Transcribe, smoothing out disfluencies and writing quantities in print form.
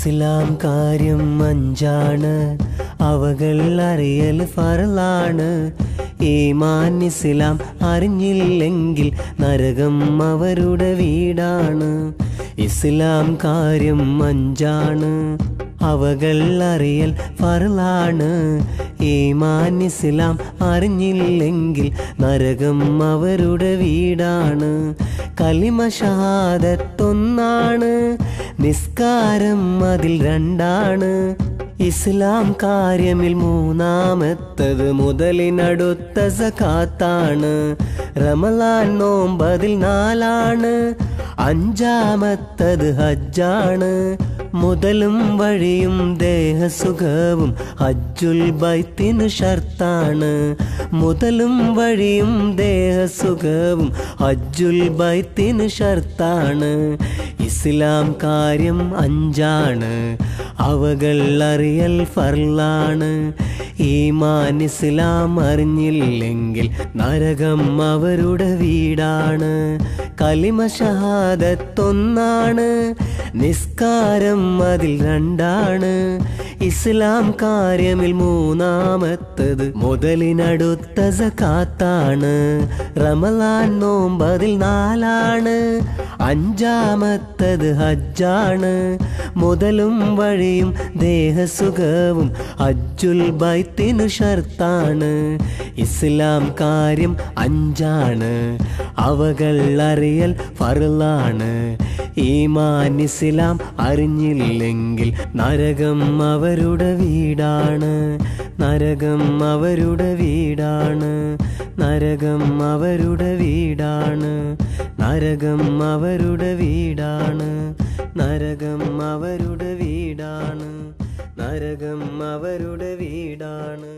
ഇസ്ലാം കാര്യം അഞ്ചാണ്, അവകൾ അറിയൽ ഫർളാണ്. ഈമാൻ ഇസ്ലാം അറിഞ്ഞില്ലെങ്കിൽ നരകം അവരുടെ വീടാണ്. ഇസ്ലാം കാര്യം അഞ്ചാണ്, അവകൾ അറിയൽ ഫർളാണ്. ഈമാൻ ഇസ്ലാം അറിഞ്ഞില്ലെങ്കിൽ നരകം അവരുടെ വീടാണ്. കലിമ ഷഹാദത്തൊന്നാണ്, നിസ്കാരം അതിൽ രണ്ടാണ്. ഇസ്ലാം കാര്യമിൽ മൂന്നാമത്തത് മുതലിനടുത്ത സകാത്താണ്. റമളാൻ നോമ്പതിൽ നാലാണ്, അഞ്ചാമത്തത് ഹജ്ജാണ്. മുതലും വഴിയും ദേഹസുഖവും ഹജ്ജുൽ ബൈത്തിന് ഷർത്താണ്. മുതലും വഴിയും ദേഹസുഖവും ഹജ്ജുൽ ബൈത്തിന് ഷർത്താണ്. ഇസ്ലാം കാര്യം അഞ്ചാണ്, അവകൾ അറിയൽ ഫർളാണ്. ഈമാൻ ഇസ്ലാം അറിഞ്ഞില്ലെങ്കിൽ നരകം അവരുടെ വീടാണ്. കലിമ ഷഹാദത്തൊന്നാണ്, നിസ്കാരം അതിൽ രണ്ടാണ്. ഇസ്ലാം കാര്യമിൽ മൂന്നാമത്തത് മുതലിനടുത്ത സകാത്താണ്. റമളാൻ നോമ്പതിൽ നാലാണ്, അഞ്ചാമത്തത് ഹജ്ജാണ്. മുതലും വഴിയും ദേഹസുഖവും ഹജ്ജുൽ ബൈത്തിന് ഷർത്താണ്. ഇസ്ലാം കാര്യം അഞ്ചാണ്, അവകൾ അറിയൽ ഫർളാണ്. ഈമാൻ ഇസ്ലാം അറിഞ്ഞില്ലെങ്കിൽ നരകം അവരുടെ വീടാണ്. നരകം അവരുടെ വീടാണ്. നരകം അവരുടെ വീടാണ്. നരകം അവരുടെ വീടാണ്. നരകം അവരുടെ വീടാണ്. നരകം അവരുടെ വീടാണ്.